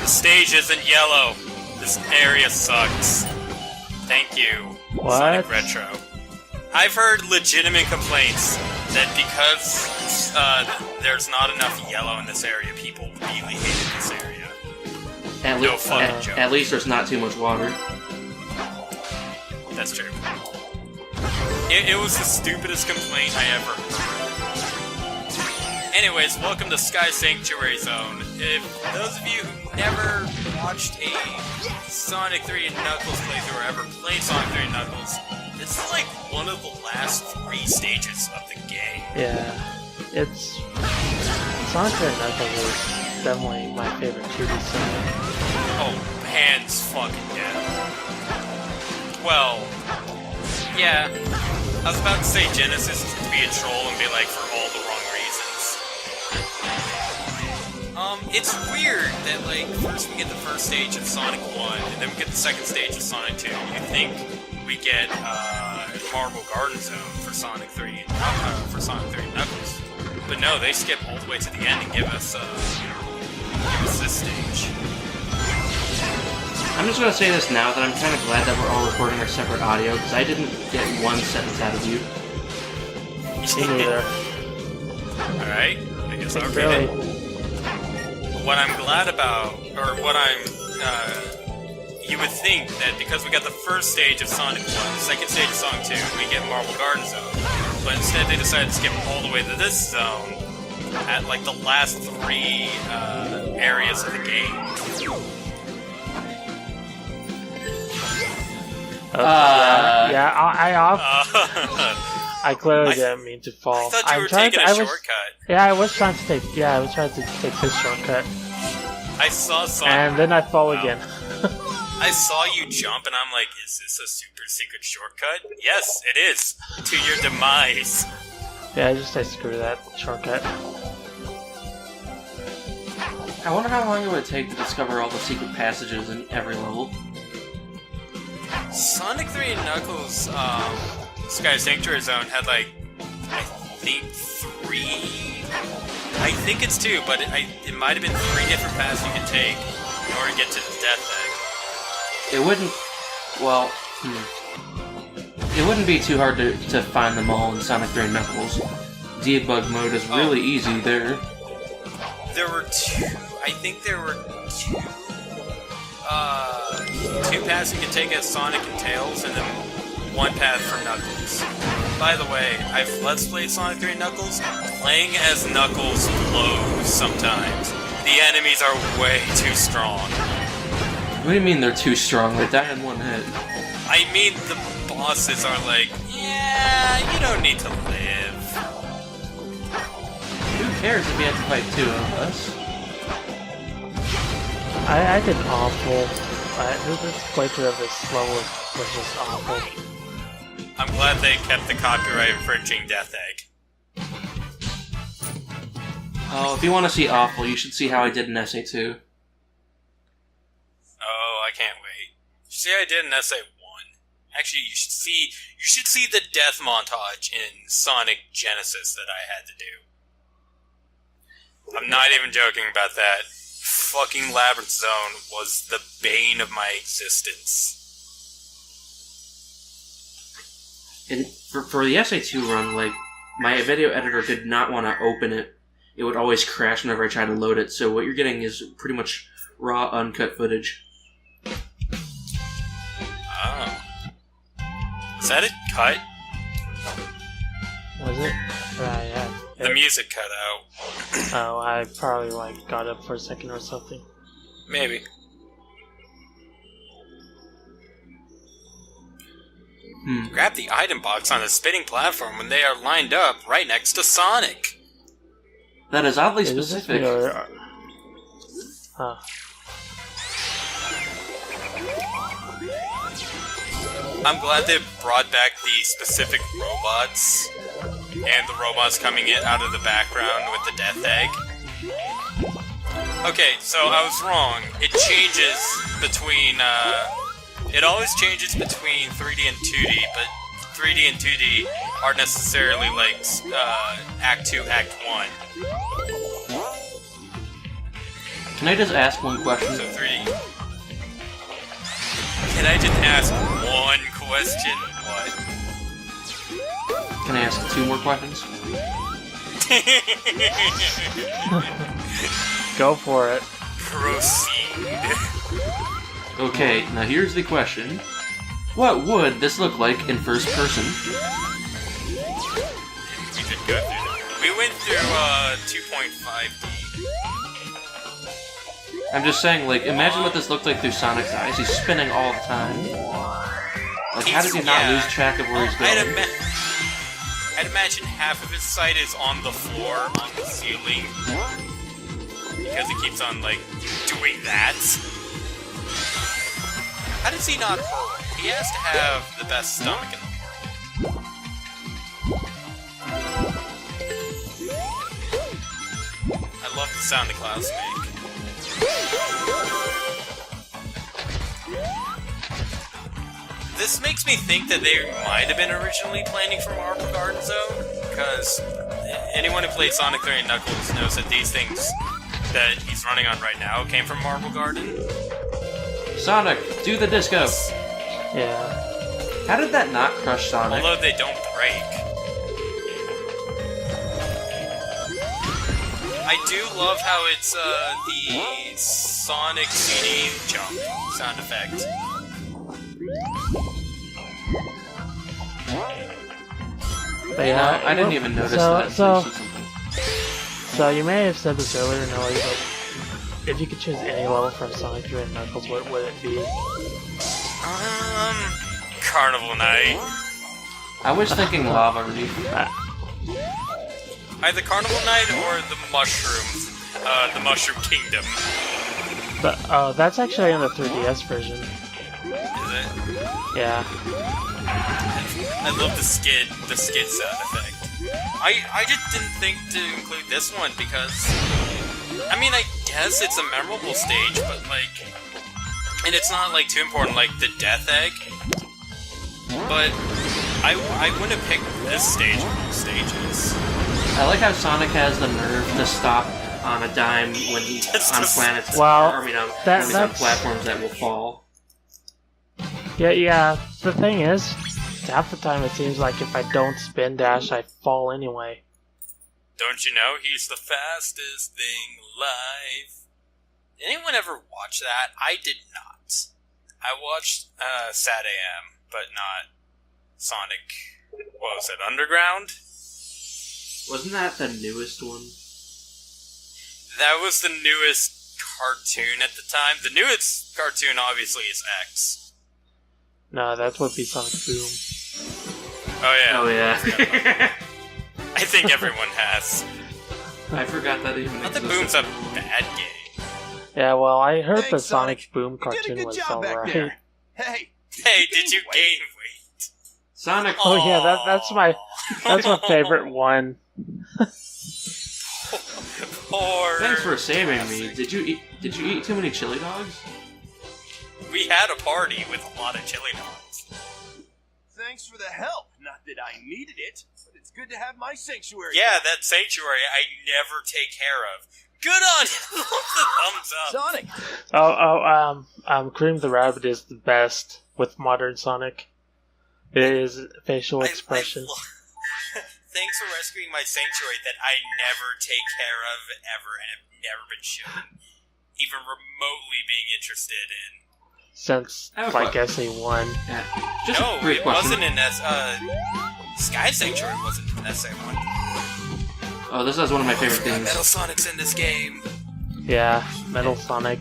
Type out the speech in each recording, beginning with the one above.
stage isn't yellow. This area sucks. Thank you, What? Sonic Retro. I've heard legitimate complaints that because there's not enough yellow in this area, people really hated this area. No fucking joke. At least there's not too much water. That's true. It was the stupidest complaint I ever heard. Anyways, welcome to Sky Sanctuary Zone. If those of you who never watched a Sonic 3 and Knuckles playthrough or ever played Sonic 3 and Knuckles, this is like one of the last 3 stages of the game. Yeah, it's Sonic and Knuckles is definitely my favorite 2D Sonic. Oh, hands fucking down. Well, yeah, I was about to say Genesis to be a troll and be like for all the wrong reasons. It's weird that like first we get the first stage of Sonic 1 and then we get the second stage of Sonic 2. You'd think we get Marble Garden Zone for Sonic 3 and Knuckles. But no, they skip all the way to the end and give us this stage. I'm just gonna say this now that I'm kind of glad that we're all recording our separate audio because I didn't get one sentence out of you. Me neither. Alright, I guess I'll read it. What I'm glad about, or what you would think that because we got the first stage of Sonic 1, the second stage of Sonic 2, we get Marble Garden Zone. But instead they decided to skip all the way to this zone at like the last 3 areas of the game. I clearly didn't mean to fall. I thought you were taking a shortcut. I was trying to take this shortcut. I saw Sonic. And then I fall again. I saw you jump and I'm like, is this a super secret shortcut? Yes, it is. To your demise. Yeah, I just said screw that shortcut. I wonder how long it would take to discover all the secret passages in every level. Sonic 3 and Knuckles, Sky Sanctuary Zone had like, I think 3? I think it's 2, but it might have been 3 different paths you could take in order to get to the Death Egg. It wouldn't, well, it wouldn't be too hard to find them all in Sonic 3 and Knuckles. Debug mode is really easy there. There were 2, I think there were 2 paths you could take as Sonic and Tails, and then 1 path for Knuckles. By the way, I've Let's Played Sonic 3 and Knuckles. Playing as Knuckles blows sometimes. The enemies are way too strong. What do you mean they're too strong? They die in 1 hit. I mean, the bosses are like, yeah, you don't need to live. Who cares if we have to fight 2 of us? I did awful. This playthrough of this level was just awful. I'm glad they kept the copyright infringing Death Egg. Oh, if you want to see awful, you should see how I did in Essay 2. Oh, I can't wait. See how I did in Essay 1. Actually, you should see the death montage in Sonic Genesis that I had to do. I'm not even joking about that. Fucking Labyrinth Zone was the bane of my existence. And for the SA2 run, like, my video editor did not want to open it. It would always crash whenever I tried to load it, so what you're getting is pretty much raw, uncut footage. Oh. Is that a cut? Was it? Yeah. The music cut out. Oh, I probably got up for a second or something. Maybe. Grab the item box on the spinning platform when they are lined up right next to Sonic. That is oddly specific. I'm glad they brought back the specific robots and the robots coming in out of the background with the Death Egg. Okay, so I was wrong. It changes between, it always changes between 3D and 2D, but 3D and 2D aren't necessarily like, Act 2, Act 1. Can I just ask one question? So 3D. Can I just ask one question? What? Can I ask 2 more questions? Go for it. Proceed. Okay, now here's the question. What would this look like in first person? We did go through that. We went through 2.5D. I'm just saying, like, imagine what this looked like through Sonic's eyes. He's spinning all the time. Like, how does he not lose track of where he's going? I'd imagine half of his sight is on the floor, on the ceiling. Because he keeps on, like, doing that. How does he not hurl? He has to have the best stomach in the world. I love the sound the clouds make. This makes me think that they might have been originally planning for Marble Garden Zone, because anyone who played Sonic 3 and Knuckles knows that these things that he's running on right now came from Marble Garden. Sonic, do the disco! Yeah. How did that not crush Sonic? Although they don't break. I do love how it's the Sonic CD jump sound effect. But yeah, I didn't even notice that. So you may have said this earlier, Nelly, but if you could choose any level from Sonic 3 and Knuckles, what would it be? Carnival Night. I was thinking Lava Reef. Either Carnival Night or the Mushrooms. The Mushroom Kingdom. But, that's actually in the 3DS version. Is it? Yeah. I love the skid sound effect. I just didn't think to include this one because, I mean, I guess it's a memorable stage, but like, and it's not like too important like the Death Egg, but I wouldn't have picked this stage of all stages. I like how Sonic has the nerve to stop on a dime when he's on planets. Well, when he's on that's platforms that will fall. Yeah. The thing is, half the time it seems like if I don't spin dash, I fall anyway. Don't you know he's the fastest thing alive? Did anyone ever watch that? I did not. I watched Sad AM, but not Sonic. What was it? Underground? Wasn't that the newest one? That was the newest cartoon at the time. The newest cartoon, obviously, is X. No, that would be Sonic Boom. Oh, yeah. Oh, yeah. I think everyone has. I forgot that even Not that existed. Boom's a bad game. Yeah, well, I heard Thanks, the Sonic Sonic. Boom You did a cartoon good was job back alright. there. Hey, Hey, did you gain weight? Sonic. Oh yeah, that's my favorite one. Poor. Thanks for saving me. Did you eat too many chili dogs? We had a party with a lot of chili dogs. thanks for the help. Not that I needed it, but it's good to have my sanctuary. Yeah, that sanctuary I never take care of. Good on you. The thumbs up. Sonic. Cream the Rabbit is the best with modern Sonic. It is facial expression. Thanks for rescuing my sanctuary that I never take care of ever and have never been shown even remotely being interested in. Since I have like a- SA1. Yeah. Just No, a quick it question. wasn't in Sky Sanctuary wasn't in SA1. Oh, this is one of my favorite things. Metal Sonic's in this game. Yeah, Metal Sonic.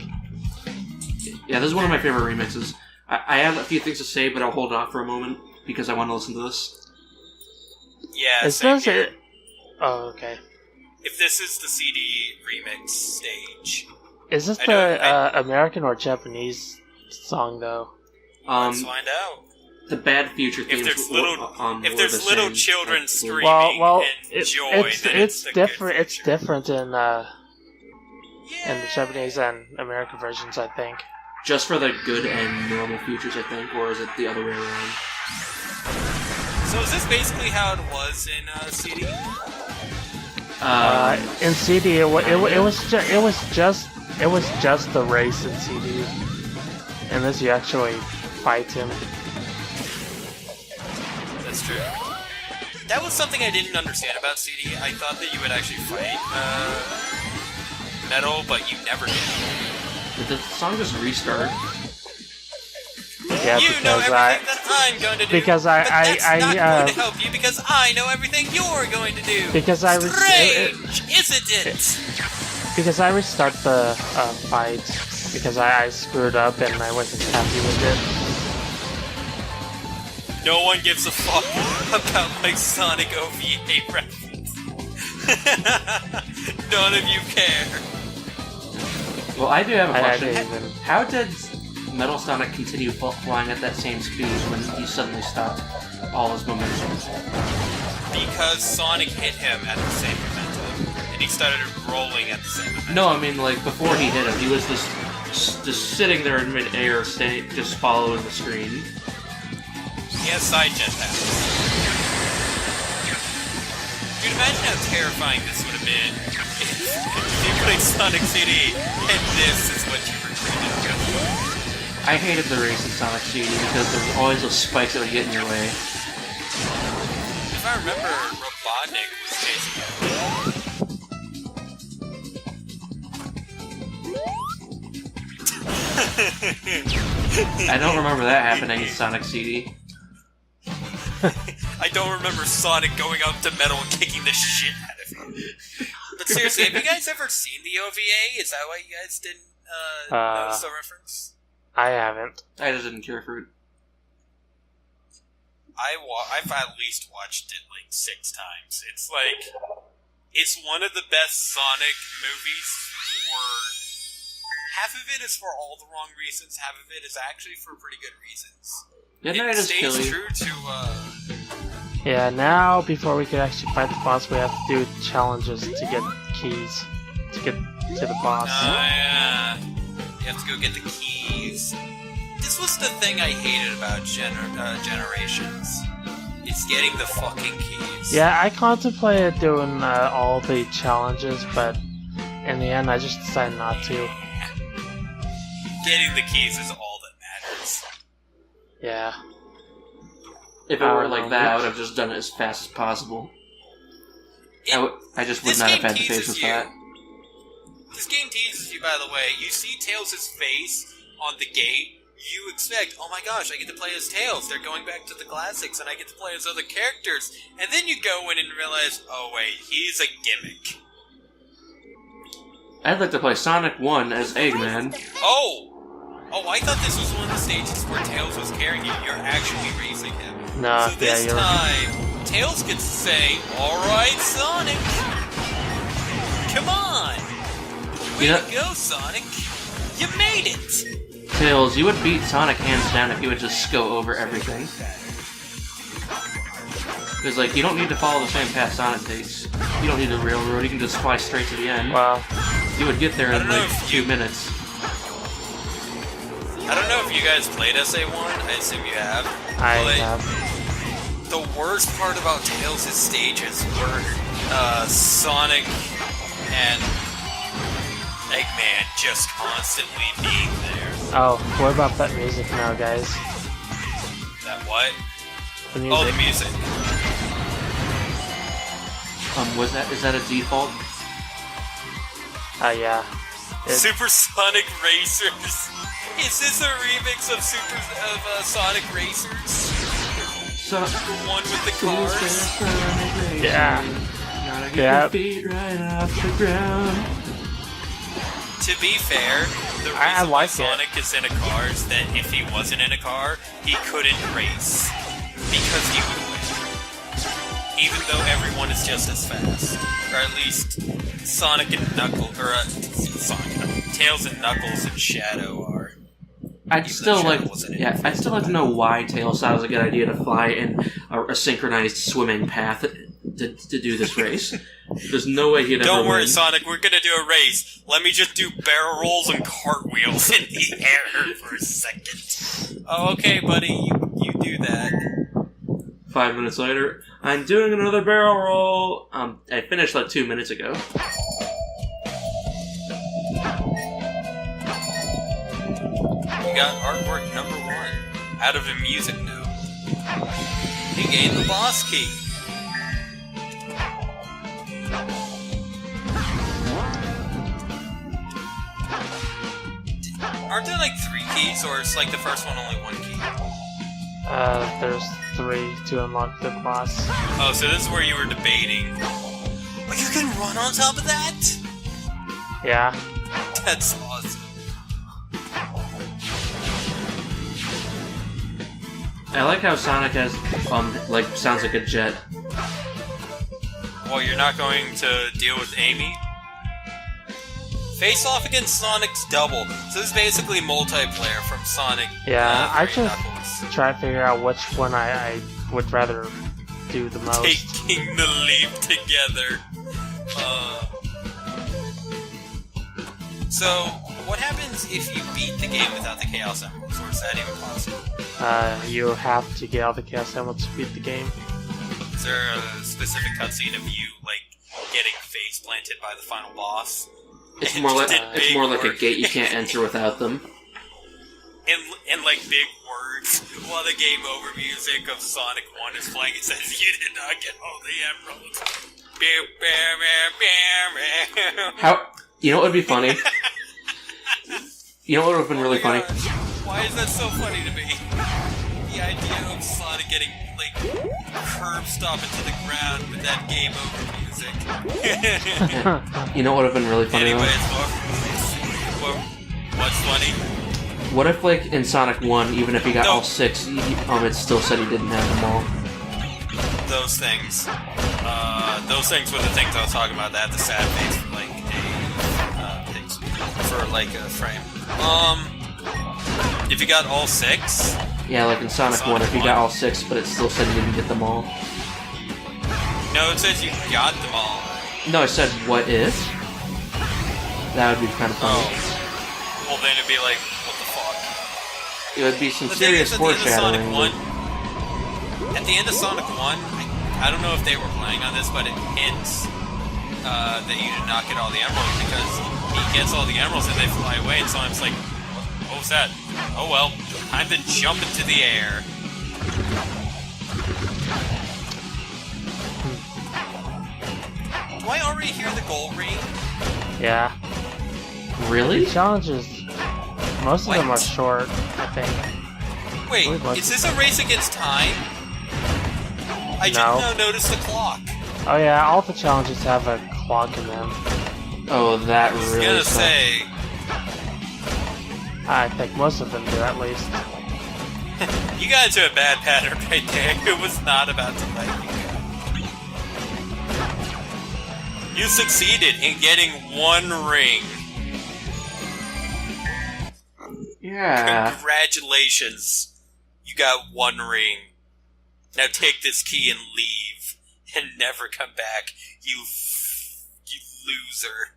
Yeah, this is one of my favorite remixes. I have a few things to say, but I'll hold off for a moment because I want to listen to this. Yeah, It same says here. it. Oh, okay. If this is the CD remix stage, Is this I the don't- American or Japanese song though? let's find out. The Bad Future If themes. there's were little the same, children like, screaming Well, and it's joy, then it's the different. good It's future. different in the Yeah. Japanese and American versions, I think. Just for the good and normal futures, I think, or is it the other way around? So is this basically how it was in CD? In CD, it was just it was just the race in CD. And this you actually fight him. That's true. That was something I didn't understand about CD. I thought that you would actually fight Metal, but you never did. Did the song just restart? Yeah, You know because everything that I'm going to do. because but that's not going to help you because I know everything you're going to do. because I Strange, isn't it? because I restart the fight because I screwed up and I wasn't happy with it. No one gives a fuck about my Sonic OVA reference. None of you care. Well, I do have a I question. didn't even. How did Metal Sonic continue flying at that same speed when he suddenly stopped all his momentum? Because Sonic hit him at the same momentum, and he started rolling at the same momentum. No, I mean like before he hit him, he was just sitting there in midair, just following the screen. He has side jetpacks. Dude, imagine how terrifying this would have been if you played Sonic CD and this is what you were treated to. I hated the race in Sonic CD because there were always those spikes that would get in your way. If I remember, Robotnik was chasing him. I don't remember that happening in Sonic CD. I don't remember Sonic going up to Metal and kicking the shit out of him. But seriously, have you guys ever seen the OVA? Is that why you guys didn't notice the reference? I haven't. I just didn't care for it. I've at least watched it like 6 times. It's like, it's one of the best Sonic movies for... Half of it is for all the wrong reasons, half of it is actually for pretty good reasons. Didn't I It just kill stays you? true to, Yeah, now before we could actually fight the boss, we have to do challenges to get keys to get to the boss. yeah. You have to go get the keys. This was the thing I hated about Generations. It's getting the fucking keys. Yeah, I contemplated doing all the challenges, but in the end, I just decided not to. Getting the keys is all that matters. Yeah. If it were like that, I would have just done it as fast as possible. I just would This not have game had the patience teases for that. This game teases you, by the way. You see Tails' face on the gate. You expect, oh my gosh, I get to play as Tails. They're going back to the classics, and I get to play as other characters. And then you go in and realize, oh wait, he's a gimmick. I'd like to play Sonic 1 as Eggman. Oh, I thought this was one of the stages where Tails was carrying you. You're actually racing him. No, So this yeah, time, Tails gets to say, alright, Sonic. Come on. Way Yeah. to go, Sonic. You made it. Tails, you would beat Sonic hands down if you would just go over everything. Because, like, you don't need to follow the same path Sonic takes. You don't need the railroad, you can just fly straight to the end. Well, You would get there I in, don't know like, if 2 you- minutes. I don't know if you guys played SA1. I assume you have. I But have. the worst part about Tails' stages were Sonic and Eggman just constantly being there. Oh, what about that music now, guys? That what? The Oh, the music. music. Is that a default? Yeah. Supersonic Racers. Is this a remix of Sonic Racers? So, The one with the cars? Yeah. Gotta get Yeah. your feet right off the ground. To be fair, the reason I why like it. Sonic is in a car is that if he wasn't in a car, he couldn't race. Because he would win. Even though everyone is just as fast. Or at least Sonic and Knuckles, or Tails and Knuckles and Shadow are. I'd Even still though like, Shadow wasn't in yeah, it. I'd still like to know why Tails thought it was a good idea to fly in a synchronized swimming path to do this race. There's no way he'd ever Don't worry, win. Sonic, we're gonna do a race. Let me just do barrel rolls and cartwheels in the air for a second. Oh, okay, buddy, you do that. 5 minutes later, I'm doing another barrel roll. I finished like 2 minutes ago. got artwork number 1 out of a music note. You gained the boss key. Aren't there like 3 keys, or is like the first one only 1 key? There's 3 to unlock the boss. Oh, so this is where you were debating. Oh, you can run on top of that? Yeah. That's awesome. I like how Sonic has, like, sounds like a jet. Well, you're not going to deal with Amy? Face off against Sonic's Double. So this is basically multiplayer from Sonic. Yeah, I Three just Knuckles. try to figure out which one I would rather do the most. Taking the leap together. So, what happens if you beat the game without the Chaos Emeralds, or is that even possible? You have to get all the Chaos Emeralds to beat the game. Is there a specific cutscene of you, like, getting face planted by the final boss? It's And more like did it's big more like a work. gate you can't enter without them. And like big words while the game over music of Sonic 1 is playing. It says you did not get all the emeralds. How? You know what would be funny? You know what would have been really funny? Gosh, why is that so funny to me? The idea of Sonic getting like curb stop into the ground with that game over music. You know what would have been really funny? Anyways, what's funny? What if, like, in Sonic 1, even if he got No. all 6, it still said he didn't have them all? Those things were the things I was talking about. That had the sad face for like for like a frame. If you got all 6, Yeah, like in Sonic 1, if he got all 6, but it still said he didn't get them all. no, it says you got them all. No, I said, what if? That would be kind of funny. Oh, well then it'd be like, what the fuck? It would be some The thing serious is, at the end of Sonic foreshadowing. 1, at the end of Sonic 1, I don't know if they were playing on this, but it hints that you did not get all the emeralds because he gets all the emeralds and they fly away, and Sonic's like, what was that? Oh well, time to jump into the air. Do I already hear the gold ring? Yeah. Really? The challenges, most of them are What? short, I think. Wait, Wait, what? is this a race against time? I No. did not notice the clock. Oh yeah, all the challenges have a clock in them. Oh, that I was really gonna sucks. say, I think most of them do, at least. you got into a bad pattern right there. It was not about to let you go. You succeeded in getting 1 ring. Yeah. Congratulations. You got 1 ring. Now take this key and leave. And never come back, you loser.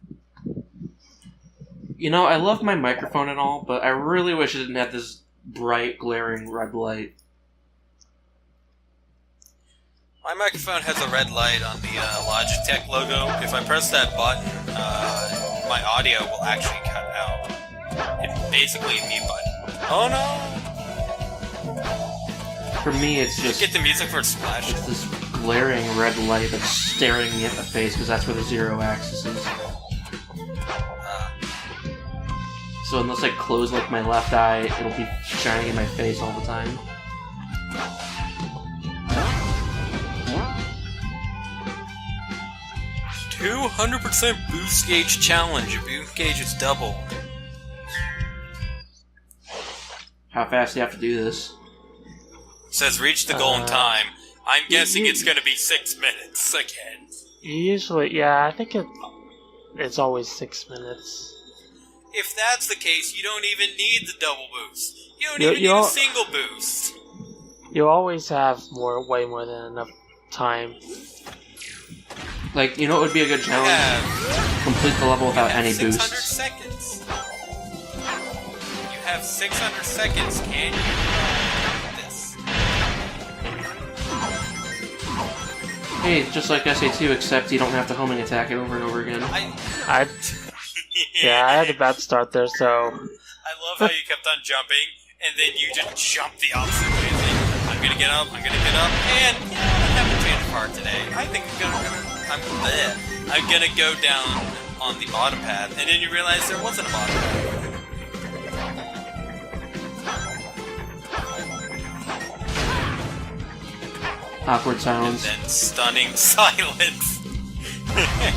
You know, I love my microphone and all, but I really wish it didn't have this bright, glaring red light. My microphone has a red light on the Logitech logo. If I press that button, my audio will actually cut out. It's basically a mute button. Oh no! For me, it's Did you just get the music for Splash? it's this glaring red light that's staring me at the face because that's where the 0 axis is. So unless I close like my left eye, it'll be shining in my face all the time. $200% boost gauge challenge. Your boost gauge is double. How fast do you have to do this? Says reach the goal in time. I'm guessing it's going to be 6 minutes again. Usually, yeah, I think it's always 6 minutes. If that's the case, you don't even need the double boost. You don't You- even you need a all- single boost. You always have way more than enough time. Like, you know what would be a good challenge? Yeah. Complete the level without any 600 boosts. seconds. You have 600 seconds. Can you do this? Hey, it's just like SA2, except you don't have to homing attack it over and over again. Yeah, I had a bad start there, so I love how you kept on jumping, and then you just jumped the opposite way. It's like, I'm gonna get up, and I haven't changed part today. I think I'm gonna go down on the bottom path, and then you realize there wasn't a bottom path. Awkward And sounds. then stunning silence.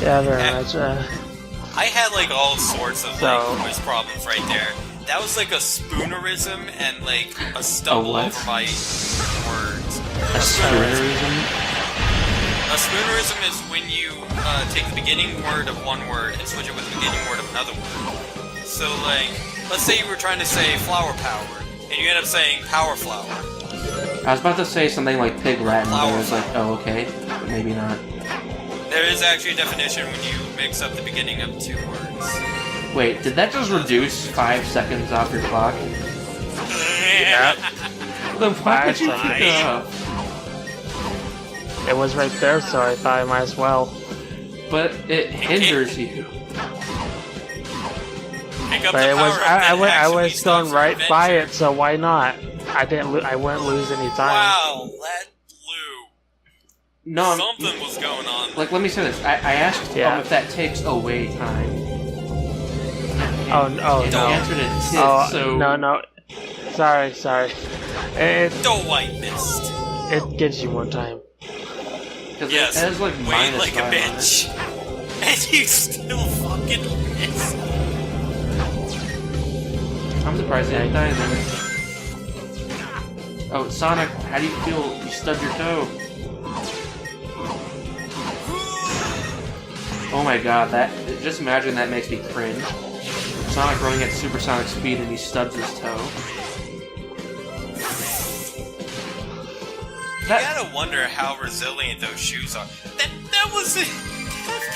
Yeah, very much. I had like all sorts of So- like voice problems right there. That was like a spoonerism and like a stumble what? over my words. A spoonerism? A spoonerism is when you take the beginning word of one word and switch it with the beginning word of another word. So like, let's say you were trying to say flower power, and you end up saying power flower. I was about to say something like pig Latin, but I was like, oh, okay, but maybe not. There is actually a definition when you mix up the beginning of two words. Wait, did that just reduce 5 seconds off your clock? Yeah. Then why did you Five pick it up? It was right there, so I thought I might as well. But it hinders you. Pick up But the it was power-up I that was actually going stops right your by adventure. it, so why not? I wouldn't lose any time. Wow, that blew. No, I'm, Something was going on. like, let me say this. I asked Yeah. if that takes away time. Oh, And no. he answered it did, Oh, so... no. Sorry. It The white mist. gives you more time. Because Yes, it has, like, wait minus like a 5 on it. bitch. And you still fucking miss. I'm surprised he didn't die then. Oh, Sonic, how do you feel? You stubbed your toe. Oh my god, just imagine that makes me cringe. Sonic running at supersonic speed and he stubs his toe. You gotta wonder how resilient those shoes are. That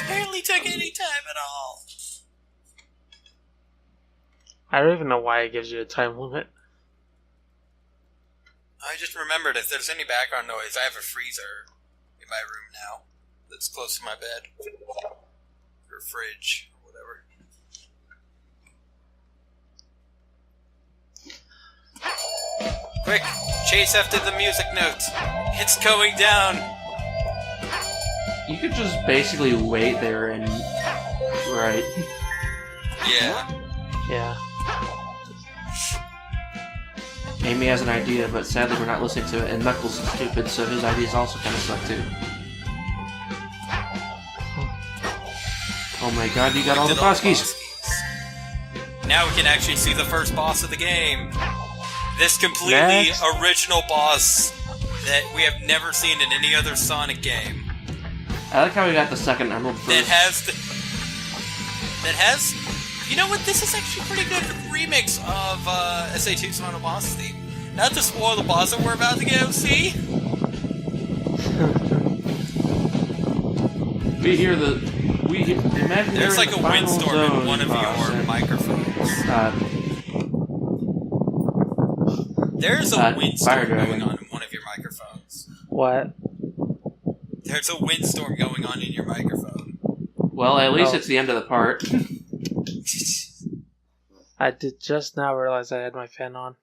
barely took any time at all. I don't even know why it gives you a time limit. I just remembered if there's any background noise, I have a freezer in my room now that's close to my bed. Or fridge, or whatever. Quick, chase after the music notes. It's going down. You could just basically wait there and... Right. Yeah. Yeah. Amy has an idea, but sadly we're not listening to it, and Knuckles is stupid, so his ideas also kind of suck too. Oh my god, you got all the Did all Boskies! Now we can actually see the first boss of the game. This completely Next. original boss that we have never seen in any other Sonic game. I like how we got the second emerald That first. has... You know what? This is actually a pretty good remix of SA2's Final Boss theme. Not to spoil the boss that we're about to go see. Imagine There's you're like in a the final windstorm zone, in one of boss, your and, microphones. There's a windstorm Firedragon. going on in one of your microphones. What? There's a windstorm going on in your microphone. Well, at least Oh. it's the end of the part. I did just now realize I had my fan on.